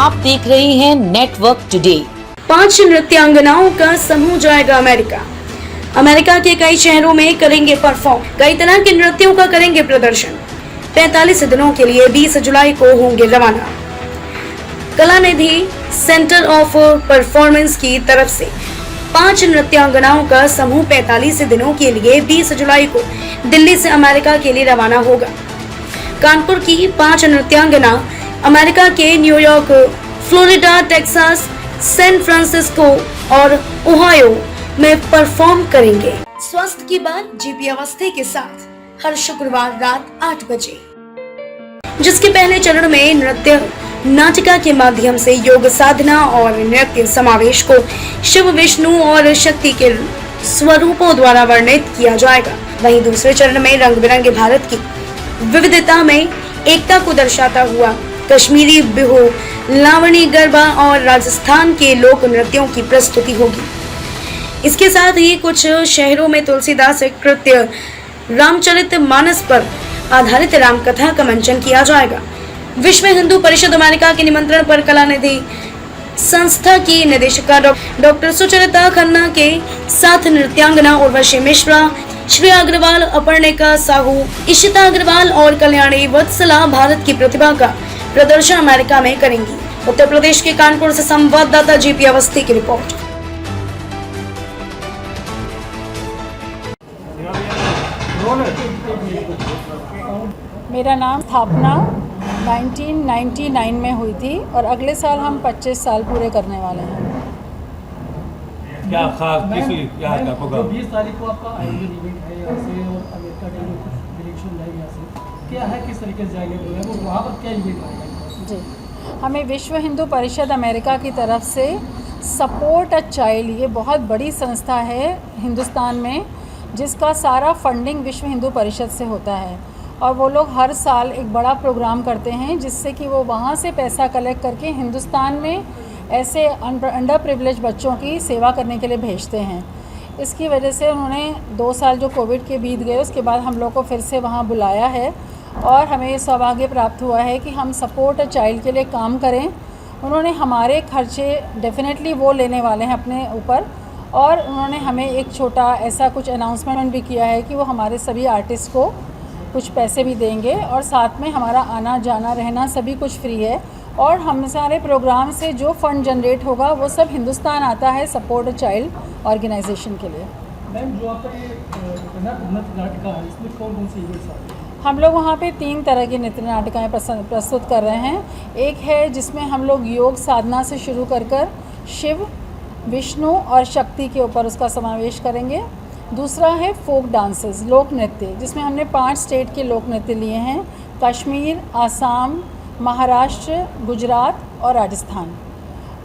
आप देख रहे हैं नेटवर्क टुडे। 5 नृत्यांगनाओं का समूह जाएगा अमेरिका। अमेरिका के कई शहरों में करेंगे परफॉर्म, कई तरह के नृत्यों का करेंगे प्रदर्शन। 45 दिनों के लिए 20 जुलाई को होंगे रवाना। कलानिधि सेंटर ऑफ परफॉर्मेंस की तरफ से 5 नृत्यांगनाओं का समूह 45 दिनों के लिए 20 जुलाई को दिल्ली से अमेरिका के लिए रवाना होगा। कानपुर की 5 नृत्यांगना अमेरिका के New York, Florida, Texas, San Francisco और ओहायो में परफॉर्म करेंगे। स्वास्थ्य की बात जीपी अवस्थी के साथ हर शुक्रवार रात 8 बजे, जिसके पहले चरण में नृत्य नाटिका के माध्यम से योग साधना और नृत्य समावेश को शिव, विष्णु और शक्ति के स्वरूपों द्वारा वर्णित किया जाएगा। वहीं दूसरे चरण में रंग बिरंगे भारत की विविधता में एकता को दर्शाता हुआ कश्मीरी बिहू, लावणी, गरबा और राजस्थान के लोक नृत्यों की प्रस्तुति होगी। इसके साथ ही कुछ शहरों में तुलसीदास कृत्य रामचरितमानस पर आधारित रामकथा का मंचन किया जाएगा। विश्व हिंदू परिषद अमेरिका के निमंत्रण पर कलानिधि संस्था की निदेशिका डॉक्टर सुचरिता खन्ना के साथ नृत्यांगना उर्वशी मिश्रा, श्रेया अग्रवाल, अपर्णिका साहू, इशिता अग्रवाल और कल्याणी वत्सला भारत की प्रतिभा का प्रदर्शन अमेरिका में करेंगी। उत्तर प्रदेश के कानपुर से संवाददाता जीपी अवस्थी की रिपोर्ट। मेरा नाम स्थापना 1999 में हुई थी और अगले साल हम 25 साल पूरे करने वाले हैं। क्या खास किस लिए क्या है आपका? 20 तारीख को आपका आयोजन इवेंट है यहाँ से और अमेरिका के लोग डिरेक्शन जाएंगे यहाँ से, क्या है, किस तरीके से जाएंगे वो वहाँ पर क्या इवेंट आएगा? जी, हमें विश्व हिंदू परिषद अमेरिका की तरफ से सपोर्ट अ चाइल्ड, ये बहुत बड़ी संस्था है हिंदुस्तान में जिसका सारा फंडिंग विश्व हिंदू परिषद से होता है और वो लोग हर साल एक बड़ा प्रोग्राम करते हैं जिससे कि वो वहाँ से पैसा कलेक्ट करके हिंदुस्तान में ऐसे अंडर प्रिविलेज बच्चों की सेवा करने के लिए भेजते हैं। इसकी वजह से उन्होंने 2 साल जो कोविड के बीत गए उसके बाद हम लोग को फिर से वहाँ बुलाया है और हमें ये सौभाग्य प्राप्त हुआ है कि हम सपोर्ट अ चाइल्ड के लिए काम करें। उन्होंने हमारे खर्चे डेफिनेटली वो लेने वाले हैं अपने ऊपर और उन्होंने हमें एक छोटा ऐसा कुछ अनाउंसमेंट भी किया है कि वो हमारे सभी आर्टिस्ट को कुछ पैसे भी देंगे और साथ में हमारा आना जाना रहना सभी कुछ फ्री है और हम सारे प्रोग्राम से जो फंड जनरेट होगा वो सब हिंदुस्तान आता है सपोर्ट अ चाइल्ड ऑर्गेनाइजेशन के लिए। मैम, जो आपका ये नृत्य नाटिका है इसमें कौन कौन से इवेंट्स आते हैं? हम लोग वहाँ पे 3 तरह की नृत्य नाटिकाएँ प्रस्तुत कर रहे हैं। एक है जिसमें हम लोग योग साधना से शुरू कर शिव, विष्णु और शक्ति के ऊपर उसका समावेश करेंगे। दूसरा है फोक डांसेस, लोक नृत्य, जिसमें हमने 5 स्टेट के लोक नृत्य लिए हैं, कश्मीर, आसाम, महाराष्ट्र, गुजरात और राजस्थान।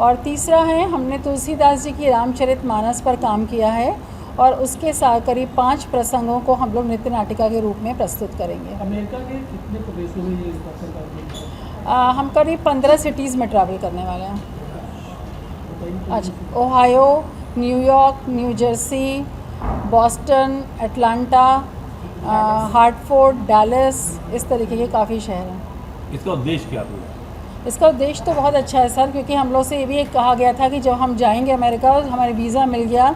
और तीसरा है हमने तुलसीदास जी की रामचरितमानस पर काम किया है और उसके साथ करीब 5 प्रसंगों को हम लोग नृत्य नाटिका के रूप में प्रस्तुत करेंगे। अमेरिका के कितने प्रदेशों में ये प्रदर्शन? हम करीब 15 सिटीज़ में ट्रैवल करने वाले हैं। अच्छा, Ohio, New York, new Jersey, Boston, Atlanta, Hartford, Dallas, इस तरीके के काफ़ी शहर हैं। इसका उद्देश्य क्या है? इसका उद्देश्य तो बहुत अच्छा है सर, क्योंकि हम लोग से ये भी एक कहा गया था कि जब हम जाएंगे अमेरिका, हमारे वीज़ा मिल गया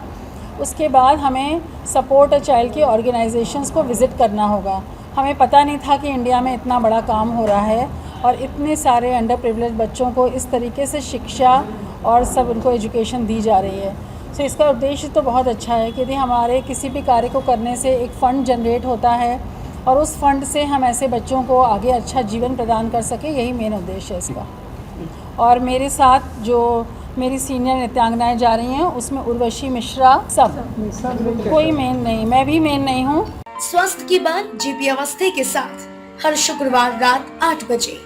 उसके बाद हमें सपोर्ट अ चाइल्ड के ऑर्गेनाइजेशंस को विज़िट करना होगा। हमें पता नहीं था कि इंडिया में इतना बड़ा काम हो रहा है और इतने सारे अंडर प्रिविलेज बच्चों को इस तरीके से शिक्षा और सब उनको एजुकेशन दी जा रही है। तो इसका उद्देश्य तो बहुत अच्छा है कि यदि हमारे किसी भी कार्य को करने से एक फ़ंड जनरेट होता है और उस फंड से हम ऐसे बच्चों को आगे अच्छा जीवन प्रदान कर सकें, यही मेन उद्देश्य है इसका। और मेरे साथ जो मेरी सीनियर नृत्यांगनाएं जा रही हैं उसमें उर्वशी मिश्रा, सब कोई मेन नहीं, मैं भी मेन नहीं हूँ। स्वास्थ्य की बात जीपी अवस्थी के साथ हर शुक्रवार रात 8 बजे।